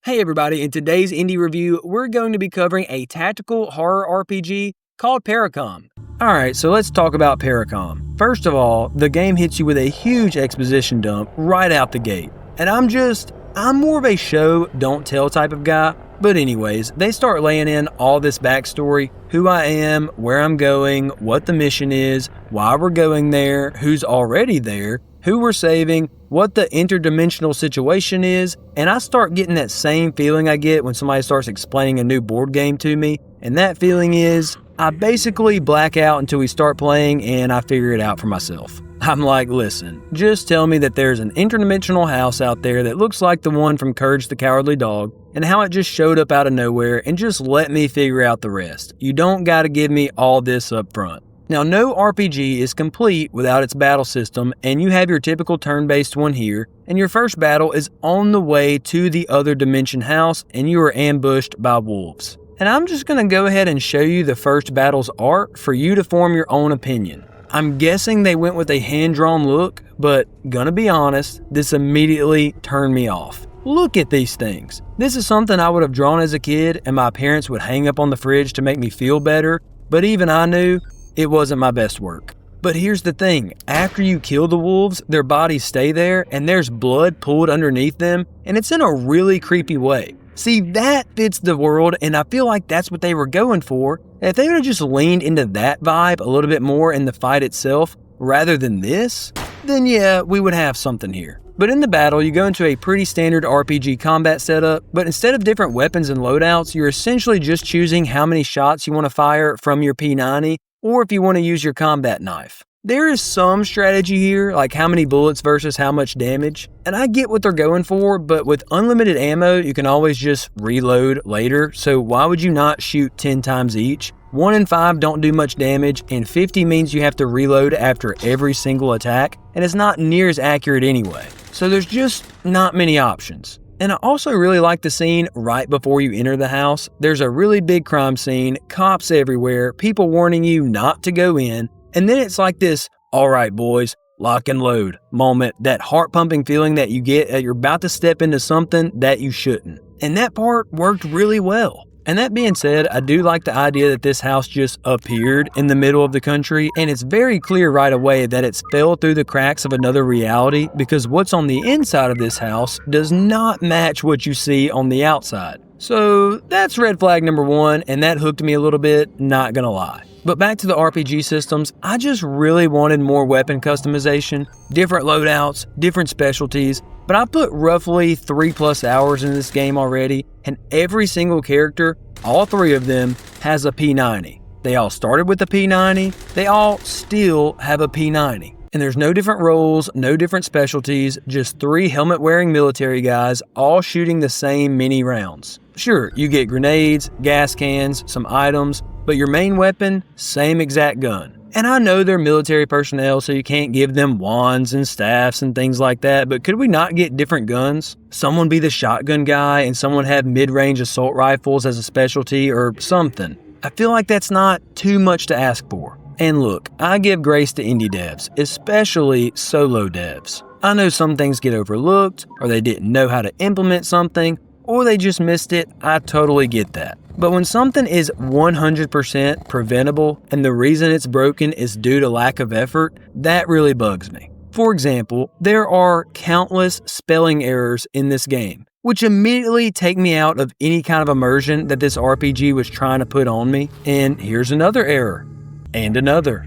Hey everybody, in today's indie review, we're going to be covering a tactical horror RPG called Paracom. Alright, so let's talk about Paracom. First of all, the game hits you with a huge exposition dump right out the gate. And I'm more of a show, don't tell type of guy. But anyways, they start laying in all this backstory, who I am, where I'm going, what the mission is, why we're going there, who's already there, who we're saving, what the interdimensional situation is, and I start getting that same feeling I get when somebody starts explaining a new board game to me, and that feeling is, I basically black out until we start playing and I figure it out for myself. I'm like, listen, just tell me that there's an interdimensional house out there that looks like the one from Courage the Cowardly Dog, and how it just showed up out of nowhere, and just let me figure out the rest. You don't gotta give me all this up front. Now, no RPG is complete without its battle system, and you have your typical turn-based one here, and your first battle is on the way to the other dimension house, and you are ambushed by wolves. And I'm just going to go ahead and show you the first battle's art for you to form your own opinion. I'm guessing they went with a hand-drawn look, but gonna be honest, this immediately turned me off. Look at these things. This is something I would have drawn as a kid, and my parents would hang up on the fridge to make me feel better, but even I knew it wasn't my best work. But here's the thing, after you kill the wolves, their bodies stay there and there's blood pulled underneath them, and it's in a really creepy way. See, that fits the world, and I feel like that's what they were going for. If they would have just leaned into that vibe a little bit more in the fight itself, rather than this, then yeah, we would have something here. But in the battle, you go into a pretty standard RPG combat setup, but instead of different weapons and loadouts, you're essentially just choosing how many shots you want to fire from your P90, or if you want to use your combat knife. There is some strategy here, like how many bullets versus how much damage, and I get what they're going for, but with unlimited ammo, you can always just reload later, so why would you not shoot 10 times each? 1 in 5 don't do much damage, and 50 means you have to reload after every single attack, and it's not near as accurate anyway. So there's just not many options. And I also really like the scene right before you enter the house. There's a really big crime scene, cops everywhere, people warning you not to go in, and then it's like this, all right boys, lock and load moment, that heart-pumping feeling that you get that you're about to step into something that you shouldn't. And that part worked really well. And that being said, I do like the idea that this house just appeared in the middle of the country, and it's very clear right away that it's fell through the cracks of another reality, because what's on the inside of this house does not match what you see on the outside. So that's red flag number 1, and that hooked me a little bit, not gonna lie. But back to the RPG systems, I just really wanted more weapon customization, different loadouts, different specialties, but I put roughly 3+ hours in this game already, and every single character, all 3 of them, has a P90. They all started with a P90, they all still have a P90. And there's no different roles, no different specialties, just 3 helmet-wearing military guys all shooting the same mini rounds. Sure, you get grenades, gas cans, some items, but your main weapon, same exact gun. And I know they're military personnel, so you can't give them wands and staffs and things like that, but could we not get different guns? Someone be the shotgun guy and someone have mid-range assault rifles as a specialty or something. I feel like that's not too much to ask for. And look, I give grace to indie devs, especially solo devs. I know some things get overlooked, or they didn't know how to implement something, or they just missed it. I totally get that. But when something is 100% preventable and the reason it's broken is due to lack of effort, that really bugs me. For example, there are countless spelling errors in this game, which immediately take me out of any kind of immersion that this RPG was trying to put on me. And here's another error, and another,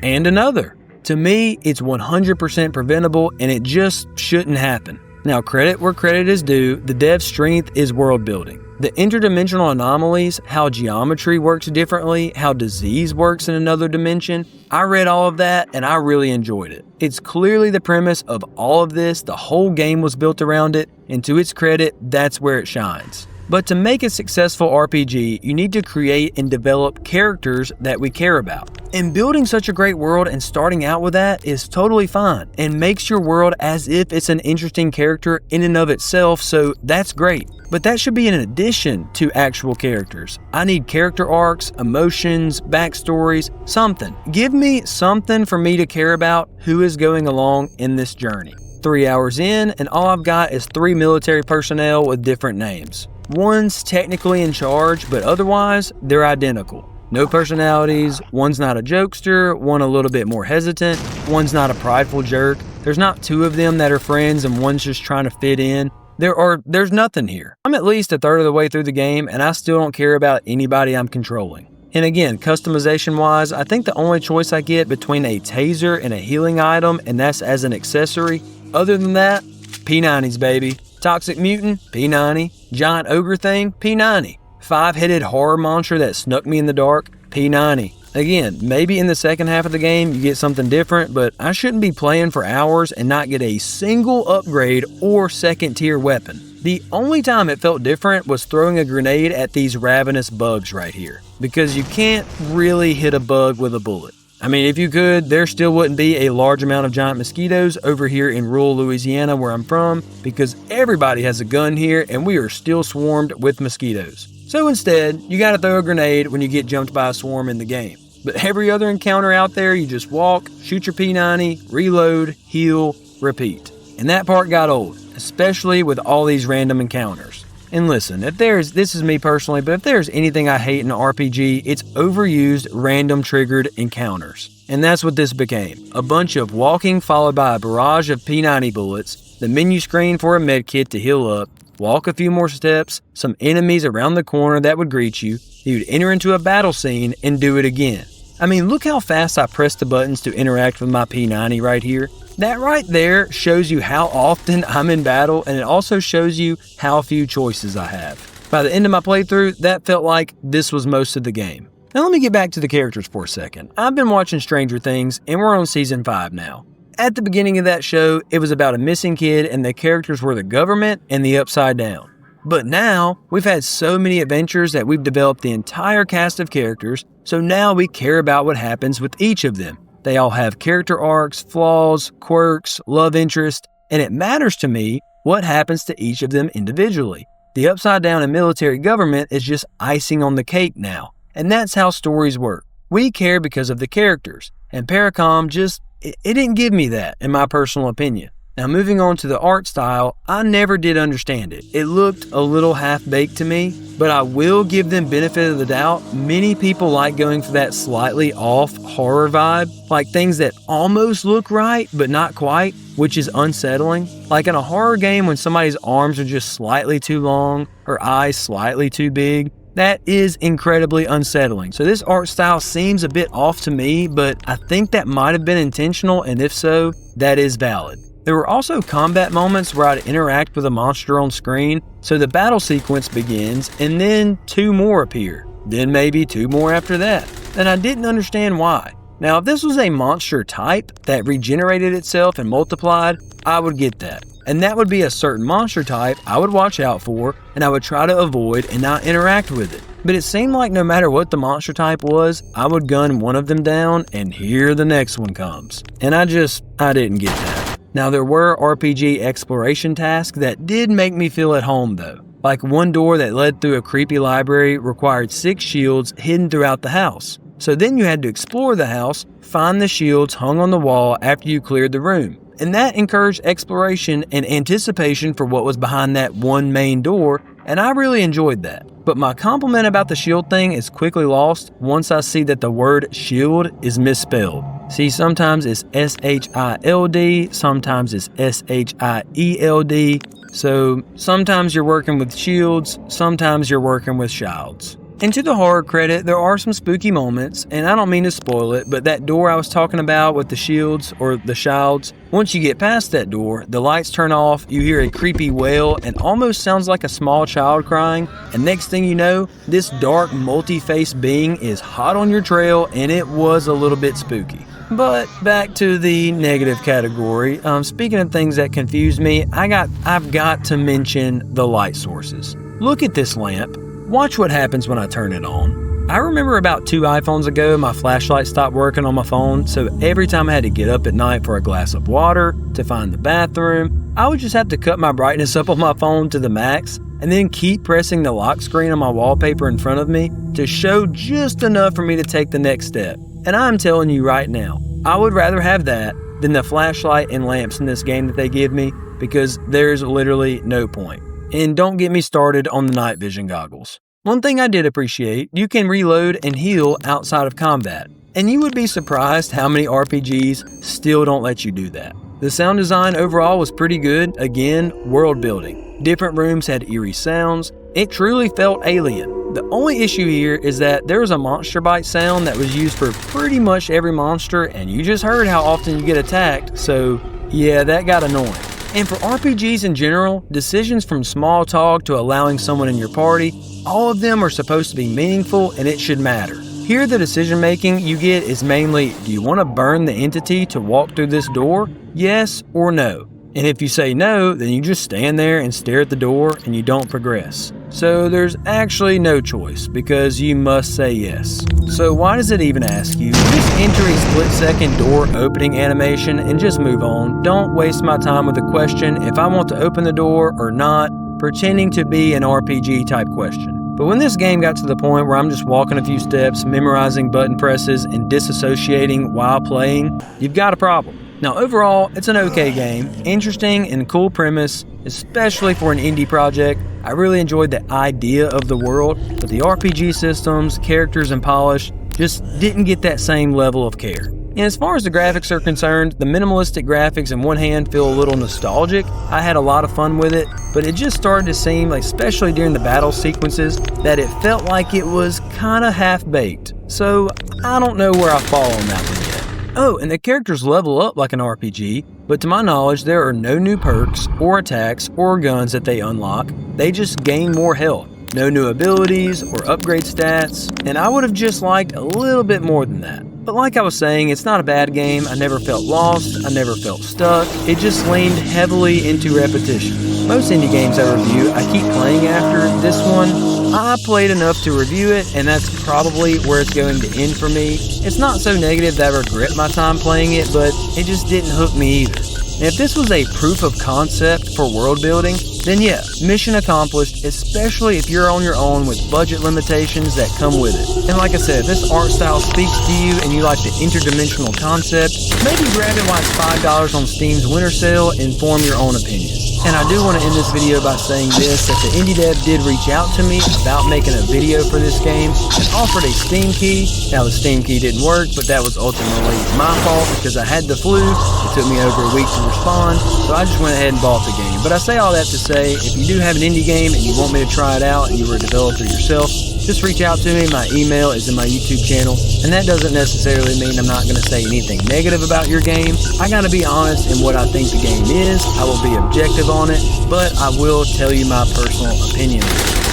and another. To me, it's 100% preventable, and it just shouldn't happen. Now, credit where credit is due, the dev's strength is world building. The interdimensional anomalies, how geometry works differently, how disease works in another dimension, I read all of that and I really enjoyed it. It's clearly the premise of all of this, the whole game was built around it, and to its credit, that's where it shines. But to make a successful RPG, you need to create and develop characters that we care about. And building such a great world and starting out with that is totally fine and makes your world as if it's an interesting character in and of itself, so that's great. But that should be in addition to actual characters. I need character arcs, emotions, backstories, something. Give me something for me to care about who is going along in this journey. 3 hours in, and all I've got is 3 military personnel with different names. One's technically in charge, but otherwise, they're identical. No personalities, one's not a jokester, one a little bit more hesitant, one's not a prideful jerk. There's not 2 of them that are friends and one's just trying to fit in. There's nothing here. I'm at least a third of the way through the game and I still don't care about anybody I'm controlling. And again, customization-wise, I think the only choice I get between a taser and a healing item, and that's as an accessory. Other than that, P90s, baby. Toxic mutant, P90. Giant ogre thing, P90. 5-headed horror monster that snuck me in the dark, P90. Again, maybe in the second half of the game you get something different, but I shouldn't be playing for hours and not get a single upgrade or second tier weapon. The only time it felt different was throwing a grenade at these ravenous bugs right here, because you can't really hit a bug with a bullet. I mean, if you could, there still wouldn't be a large amount of giant mosquitoes over here in rural Louisiana where I'm from, because everybody has a gun here and we are still swarmed with mosquitoes. So instead, you gotta throw a grenade when you get jumped by a swarm in the game. But every other encounter out there, you just walk, shoot your P90, reload, heal, repeat. And that part got old, especially with all these random encounters. And listen, this is me personally, but if there's anything I hate in an RPG, it's overused, random triggered encounters. And that's what this became. A bunch of walking followed by a barrage of P90 bullets, the menu screen for a medkit to heal up, walk a few more steps, some enemies around the corner that would greet you, you'd enter into a battle scene and do it again. I mean, look how fast I press the buttons to interact with my P90 right here. That right there shows you how often I'm in battle, and it also shows you how few choices I have. By the end of my playthrough, that felt like this was most of the game. Now let me get back to the characters for a second. I've been watching Stranger Things, and we're on season 5 now. At the beginning of that show, it was about a missing kid, and the characters were the government and the Upside Down. But now, we've had so many adventures that we've developed the entire cast of characters, so now we care about what happens with each of them. They all have character arcs, flaws, quirks, love interest, and it matters to me what happens to each of them individually. The Upside Down and military government is just icing on the cake now, and that's how stories work. We care because of the characters, and Paracom it didn't give me that, in my personal opinion. Now moving on to the art style, I never did understand it. It looked a little half-baked to me, but I will give them benefit of the doubt. Many people like going for that slightly off horror vibe, like things that almost look right, but not quite, which is unsettling. Like in a horror game when somebody's arms are just slightly too long, or eyes slightly too big, that is incredibly unsettling. So this art style seems a bit off to me, but I think that might have been intentional, and if so, that is valid. There were also combat moments where I'd interact with a monster on screen, so the battle sequence begins and then 2 more appear, then maybe 2 more after that, and I didn't understand why. Now if this was a monster type that regenerated itself and multiplied, I would get that. And that would be a certain monster type I would watch out for and I would try to avoid and not interact with it. But it seemed like no matter what the monster type was, I would gun one of them down and here the next one comes. And I didn't get that. Now there were RPG exploration tasks that did make me feel at home though. Like one door that led through a creepy library required 6 shields hidden throughout the house. So then you had to explore the house, find the shields hung on the wall after you cleared the room. And that encouraged exploration and anticipation for what was behind that one main door, and I really enjoyed that. But my compliment about the shield thing is quickly lost once I see that the word shield is misspelled. See, sometimes it's S-H-I-L-D, sometimes it's S-H-I-E-L-D. So sometimes you're working with shields, sometimes you're working with shilds. And to the horror credit, there are some spooky moments, and I don't mean to spoil it, but that door I was talking about with the shields, or the shilds, once you get past that door, the lights turn off, you hear a creepy wail, and almost sounds like a small child crying, and next thing you know, this dark, multi-faced being is hot on your trail, and it was a little bit spooky. But back to the negative category. Speaking of things that confused me, I've got to mention the light sources. Look at this lamp. Watch what happens when I turn it on. I remember about 2 iPhones ago, my flashlight stopped working on my phone, so every time I had to get up at night for a glass of water, to find the bathroom, I would just have to cut my brightness up on my phone to the max, and then keep pressing the lock screen on my wallpaper in front of me to show just enough for me to take the next step. And I'm telling you right now, I would rather have that than the flashlight and lamps in this game that they give me, because there's literally no point. And don't get me started on the night vision goggles. One thing I did appreciate, you can reload and heal outside of combat. And you would be surprised how many RPGs still don't let you do that. The sound design overall was pretty good. Again, world building. Different rooms had eerie sounds. It truly felt alien. The only issue here is that there was a monster bite sound that was used for pretty much every monster, and you just heard how often you get attacked, so yeah, that got annoying. And for RPGs in general, decisions from small talk to allowing someone in your party, all of them are supposed to be meaningful and it should matter. Here the decision making you get is mainly, do you want to burn the entity to walk through this door? Yes or no. And if you say no, then you just stand there and stare at the door and you don't progress. So there's actually no choice because you must say yes. So why does it even ask you? Just enter a split-second door opening animation and just move on. Don't waste my time with a question if I want to open the door or not, pretending to be an RPG type question. But when this game got to the point where I'm just walking a few steps, memorizing button presses, and disassociating while playing, you've got a problem. Now overall, it's an okay game, interesting and cool premise, especially for an indie project. I really enjoyed the idea of the world, but the RPG systems, characters, and polish just didn't get that same level of care. And as far as the graphics are concerned, the minimalistic graphics in one hand feel a little nostalgic. I had a lot of fun with it, but it just started to seem, like, especially during the battle sequences, that it felt like it was kinda half-baked. So I don't know where I fall on that one yet. Oh, and the characters level up like an RPG, but to my knowledge there are no new perks or attacks or guns that they unlock. They just gain more health. No new abilities or upgrade stats, and I would have just liked a little bit more than that. But like I was saying, it's not a bad game. I never felt lost, I never felt stuck. It just leaned heavily into repetition. Most indie games I review, I keep playing after. This one, I played enough to review it, and that's probably where it's going to end for me. It's not so negative that I regret my time playing it, but it just didn't hook me either. And if this was a proof of concept for world building, then yeah, mission accomplished, especially if you're on your own with budget limitations that come with it. And like I said, if this art style speaks to you and you like the interdimensional concept, maybe grab it while it's $5 on Steam's winter sale and form your own opinion. And I do want to end this video by saying this, that the indie dev did reach out to me about making a video for this game and offered a Steam key. Now the Steam key didn't work, but that was ultimately my fault because I had the flu. It took me over a week to respond, so I just went ahead and bought the game. But I say all that to say, if you do have an indie game and you want me to try it out and you were a developer yourself, just reach out to me. My email is in my YouTube channel, and that doesn't necessarily mean I'm not going to say anything negative about your game. I got to be honest in what I think the game is. I will be objective on it, but I will tell you my personal opinion.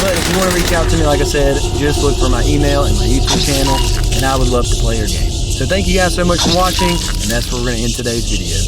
But if you want to reach out to me, like I said, just look for my email and my YouTube channel, and I would love to play your game. So thank you guys so much for watching, and that's where we're going to end today's video.